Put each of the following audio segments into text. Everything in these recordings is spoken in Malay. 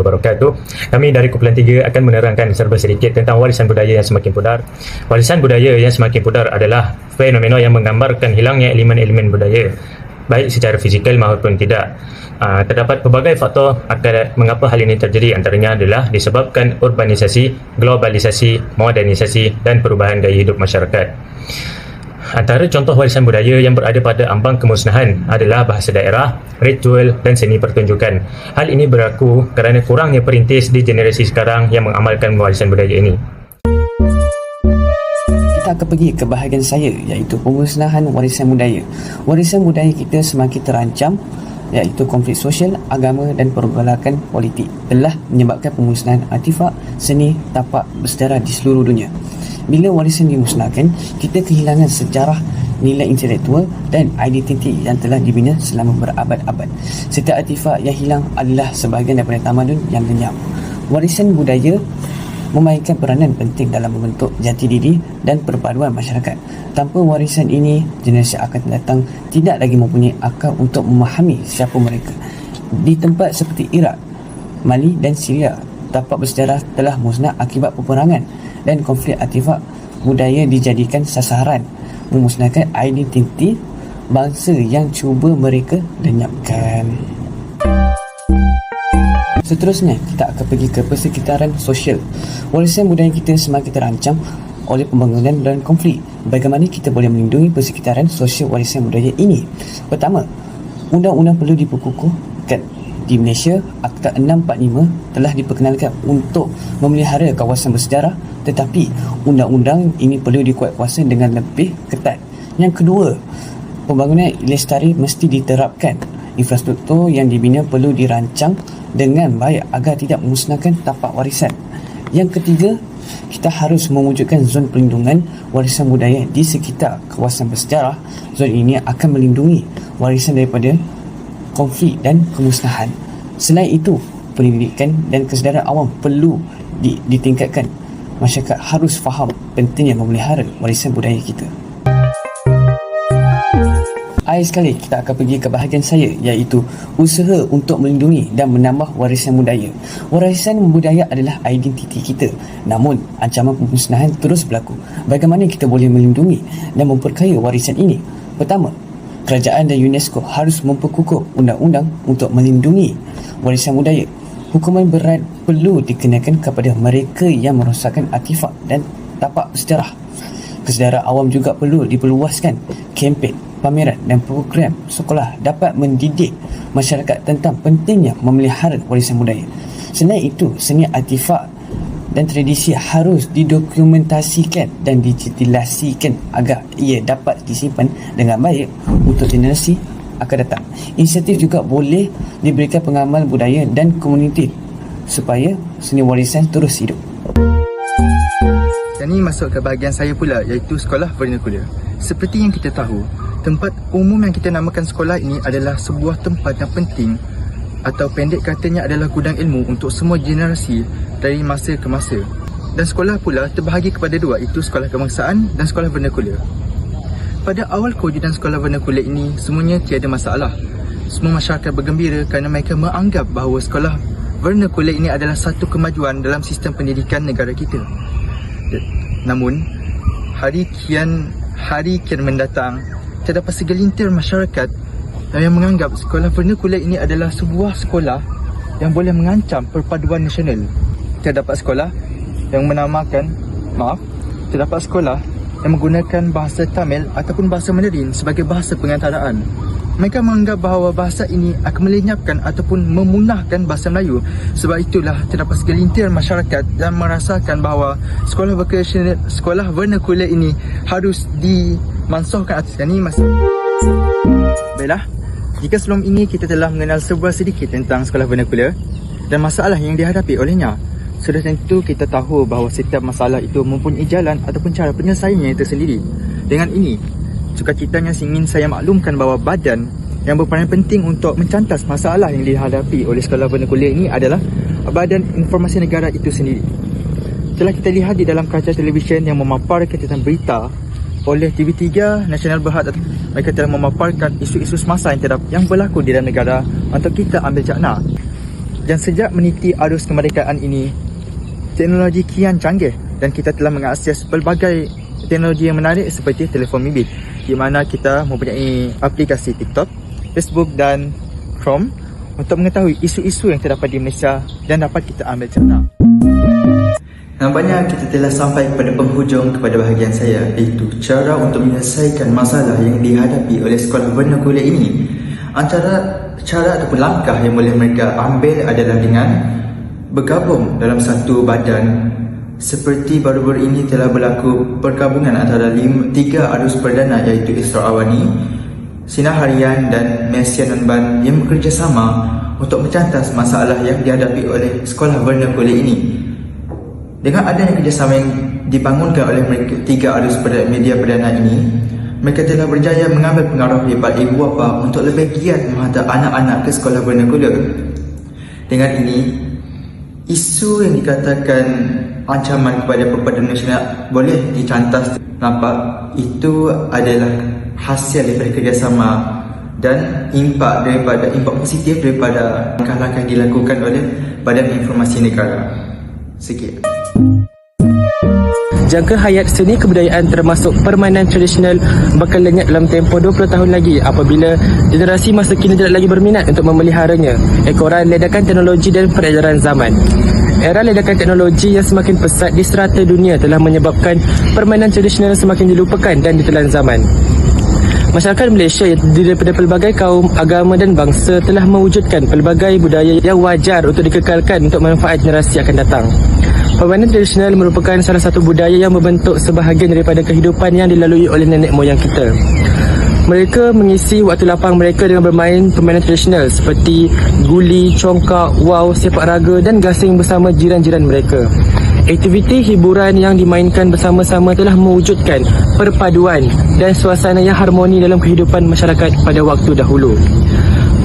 wabarakatuh. Kami dari Kumpulan 3 akan menerangkan serba sedikit tentang warisan budaya yang semakin pudar. Warisan budaya yang semakin pudar adalah fenomena yang menggambarkan hilangnya elemen-elemen budaya, baik secara fizikal maupun tidak. Terdapat pelbagai faktor akan mengapa hal ini terjadi. Antaranya adalah disebabkan urbanisasi, globalisasi, modernisasi dan perubahan gaya hidup masyarakat. Antara contoh warisan budaya yang berada pada ambang kemusnahan adalah bahasa daerah, ritual dan seni pertunjukan. Hal ini berlaku kerana kurangnya perintis di generasi sekarang yang mengamalkan warisan budaya ini. Kita akan pergi ke bahagian saya, iaitu pemusnahan warisan budaya. Warisan budaya kita semakin terancam, iaitu konflik sosial, agama dan pergolakan politik telah menyebabkan pemusnahan artifak, seni, tapak bersejarah di seluruh dunia. Bila warisan dimusnahkan, kita kehilangan sejarah, nilai intelektual dan identiti yang telah dibina selama berabad-abad. Setiap artifak yang hilang adalah sebahagian daripada tamadun yang lenyap. Warisan budaya memainkan peranan penting dalam membentuk jati diri dan perpaduan masyarakat. Tanpa warisan ini, generasi akan datang tidak lagi mempunyai akal untuk memahami siapa mereka. Di tempat seperti Iraq, Mali dan Syria, tapak bersejarah telah musnah akibat peperangan dan konflik artifak budaya dijadikan sasaran, memusnahkan identiti bangsa yang cuba mereka lenyapkan. Seterusnya, kita akan pergi ke persekitaran sosial. Warisan budaya kita semakin terancam oleh pembangunan dan konflik. Bagaimana kita boleh melindungi persekitaran sosial warisan budaya ini? Pertama, undang-undang perlu diperkukuhkan. Di Malaysia, Akta 645 telah diperkenalkan untuk memelihara kawasan bersejarah, tetapi undang-undang ini perlu dikuatkuasa dengan lebih ketat. Yang kedua, pembangunan lestari mesti diterapkan. Infrastruktur yang dibina perlu dirancang dengan baik agar tidak memusnahkan tapak warisan. Yang ketiga, kita harus mewujudkan zon perlindungan warisan budaya di sekitar kawasan bersejarah. Zon ini akan melindungi warisan daripada konflik dan kemusnahan. Selain itu, pendidikan dan kesedaran awam perlu ditingkatkan. Masyarakat harus faham pentingnya memelihara warisan budaya kita. Akhir sekali, kita akan pergi ke bahagian saya, iaitu usaha untuk melindungi dan menambah warisan budaya. Warisan budaya adalah identiti kita, namun ancaman pemusnahan terus berlaku. Bagaimana kita boleh melindungi dan memperkaya warisan ini? Pertama, kerajaan dan UNESCO harus memperkukuh undang-undang untuk melindungi warisan budaya. Hukuman berat perlu dikenakan kepada mereka yang merosakkan artifak dan tapak sejarah. Kesedaran awam juga perlu diperluaskan. Kempen, pameran dan program sekolah dapat mendidik masyarakat tentang pentingnya memelihara warisan budaya. Selain itu, seni artifak dan tradisi harus didokumentasikan dan digitalisasikan agar ia dapat disimpan dengan baik untuk generasi akan datang. Insentif juga boleh diberikan pengamal budaya dan komuniti supaya seni warisan terus hidup. Dan ini masuk ke bahagian saya pula, iaitu sekolah vernakular. Seperti yang kita tahu, tempat umum yang kita namakan sekolah ini adalah sebuah tempat yang penting, atau pendek katanya adalah gudang ilmu untuk semua generasi dari masa ke masa. Dan sekolah pula terbahagi kepada dua, iaitu sekolah kebangsaan dan sekolah vernakular. Pada awal kewujudan sekolah vernakular ini, semuanya tiada masalah. Semua masyarakat bergembira kerana mereka menganggap bahawa sekolah vernakular ini adalah satu kemajuan dalam sistem pendidikan negara kita. Namun, hari kian mendatang, terdapat segelintir masyarakat yang menganggap sekolah vernakular ini adalah sebuah sekolah yang boleh mengancam perpaduan nasional. Terdapat sekolah yang terdapat sekolah yang menggunakan bahasa Tamil ataupun bahasa Mandarin sebagai bahasa pengantaraan. Mereka menganggap bahawa bahasa ini akan melenyapkan ataupun memunahkan bahasa Melayu. Sebab itulah terdapat segelintir masyarakat yang merasakan bahawa sekolah vernakular ini harus dimansuhkan atas ini masa. Baiklah, jika sebelum ini kita telah mengenal sebuah sedikit tentang sekolah vernakular dan masalah yang dihadapi olehnya, sudah tentu kita tahu bahawa setiap masalah itu mempunyai jalan ataupun cara penyelesaiannya tersendiri. Dengan ini, sukacitanya ingin saya maklumkan bahawa badan yang berperan penting untuk mencantas masalah yang dihadapi oleh sekolah vernakular ini adalah Badan Informasi Negara itu sendiri. Telah kita lihat di dalam kaca televisyen yang memaparkan tentang berita oleh TV3 Nasional Berhad, mereka telah memaparkan isu-isu semasa yang berlaku di dalam negara untuk kita ambil cakna. Dan sejak meniti arus kemerdekaan ini, teknologi kian canggih dan kita telah mengakses pelbagai teknologi yang menarik seperti telefon bimbit, di mana kita mempunyai aplikasi TikTok, Facebook dan Chrome untuk mengetahui isu-isu yang terdapat di Malaysia dan dapat kita ambil contoh. Nampaknya kita telah sampai kepada penghujung kepada bahagian saya, iaitu cara untuk menyelesaikan masalah yang dihadapi oleh sekolah vernakular ini. Antara cara ataupun langkah yang boleh mereka ambil adalah dengan bergabung dalam satu badan. Seperti baru-baru ini telah berlaku pergabungan antara 3 arus perdana, iaitu Isra Awani, Sinar Harian dan Malaysia Non-Ban yang bekerjasama untuk mencantas masalah yang dihadapi oleh sekolah vernakular ini. Dengan adanya kerjasama yang dibangunkan oleh mereka 3 arus media perdana ini, mereka telah berjaya mengambil pengaruh daripada ibu bapa untuk lebih giat menghantar anak-anak ke sekolah vernakular. Dengan ini, isu yang dikatakan ancaman kepada perpaduan nasional boleh dicantas. Nampak itu adalah hasil daripada kerjasama dan impak positif daripada langkah-langkah yang dilakukan oleh Badan Informasi Negara. Sekian. Jangka hayat seni kebudayaan termasuk permainan tradisional bakal lenyap dalam tempoh 20 tahun lagi apabila generasi masa kini tidak lagi berminat untuk memeliharanya ekoran ledakan teknologi dan peredaran zaman. Era ledakan teknologi yang semakin pesat di serata dunia telah menyebabkan permainan tradisional semakin dilupakan dan ditelan zaman. Masyarakat Malaysia yang terdiri daripada pelbagai kaum, agama dan bangsa telah mewujudkan pelbagai budaya yang wajar untuk dikekalkan untuk manfaat generasi akan datang. Permainan tradisional merupakan salah satu budaya yang membentuk sebahagian daripada kehidupan yang dilalui oleh nenek moyang kita. Mereka mengisi waktu lapang mereka dengan bermain permainan tradisional seperti guli, congkak, waw, sepak raga dan gasing bersama jiran-jiran mereka. Aktiviti hiburan yang dimainkan bersama-sama telah mewujudkan perpaduan dan suasana yang harmoni dalam kehidupan masyarakat pada waktu dahulu.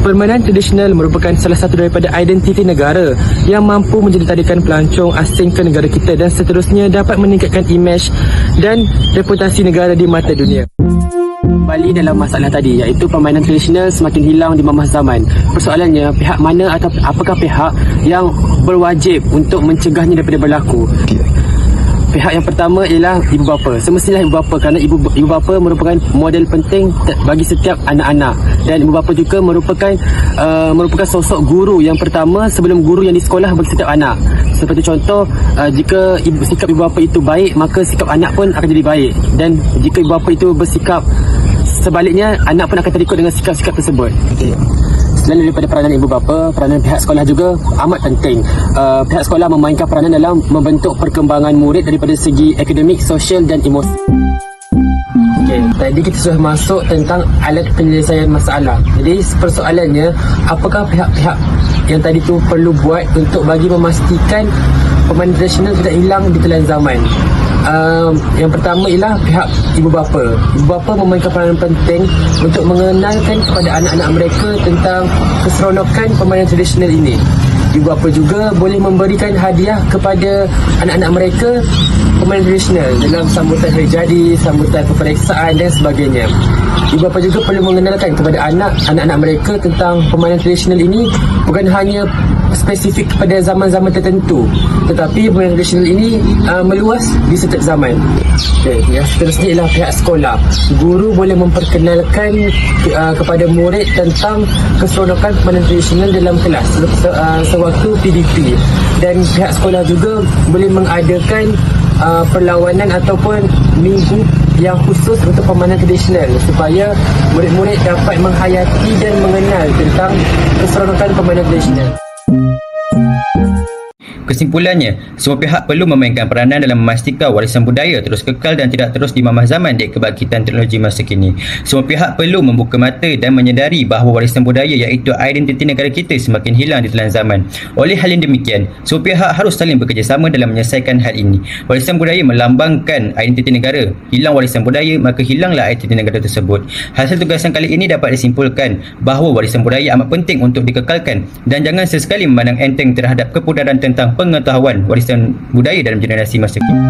Permainan tradisional merupakan salah satu daripada identiti negara yang mampu menjadi tarikan pelancong asing ke negara kita dan seterusnya dapat meningkatkan imej dan reputasi negara di mata dunia. Kembali dalam masalah tadi, iaitu permainan tradisional semakin hilang di masa zaman. Persoalannya, pihak mana atau apakah pihak yang berwajib untuk mencegahnya daripada berlaku? Pihak yang pertama ialah ibu bapa. Semestinya ibu bapa, kerana ibu bapa merupakan model penting bagi setiap anak-anak, dan ibu bapa juga merupakan sosok guru yang pertama sebelum guru yang di sekolah bagi setiap anak. Seperti contoh, jika sikap ibu bapa itu baik, maka sikap anak pun akan jadi baik, dan jika ibu bapa itu bersikap sebaliknya, anak pun akan terikut dengan sikap-sikap tersebut. Selain daripada peranan ibu bapa, peranan pihak sekolah juga amat penting. Pihak sekolah memainkan peranan dalam membentuk perkembangan murid daripada segi akademik, sosial dan emosi. Okay, tadi kita sudah masuk tentang alat penyelesaian masalah. Jadi persoalannya, apakah pihak-pihak yang tadi tu perlu buat untuk bagi memastikan permainan tradisional tidak hilang di telan zaman? Yang pertama ialah pihak ibu bapa. Ibu bapa memainkan peranan penting untuk mengenalkan kepada anak-anak mereka tentang keseronokan permainan tradisional ini. Ibu bapa juga boleh memberikan hadiah kepada anak-anak mereka permainan tradisional dalam sambutan hari jadi, sambutan peperiksaan dan sebagainya. Ibu bapa juga perlu mengenalkan kepada anak-anak mereka tentang permainan tradisional ini bukan hanya spesifik kepada zaman-zaman tertentu, tetapi permainan tradisional ini meluas di setiap zaman. Okay, yang seterusnya ialah pihak sekolah. Guru boleh memperkenalkan kepada murid tentang keseronokan permainan tradisional dalam kelas sewaktu PDP, dan pihak sekolah juga boleh mengadakan perlawanan ataupun minggu yang khusus untuk permainan tradisional supaya murid-murid dapat menghayati dan mengenal tentang keseronokan permainan tradisional. Kesimpulannya, semua pihak perlu memainkan peranan dalam memastikan warisan budaya terus kekal dan tidak terus dimamah zaman di kebangkitan teknologi masa kini. Semua pihak perlu membuka mata dan menyedari bahawa warisan budaya iaitu identiti negara kita semakin hilang di telan zaman. Oleh hal yang demikian, semua pihak harus saling bekerjasama dalam menyelesaikan hal ini. Warisan budaya melambangkan identiti negara. Hilang warisan budaya, maka hilanglah identiti negara tersebut. Hasil tugasan kali ini dapat disimpulkan bahawa warisan budaya amat penting untuk dikekalkan dan jangan sesekali memandang enteng terhadap kepudaran tentang pengetahuan warisan budaya dalam generasi masa kini.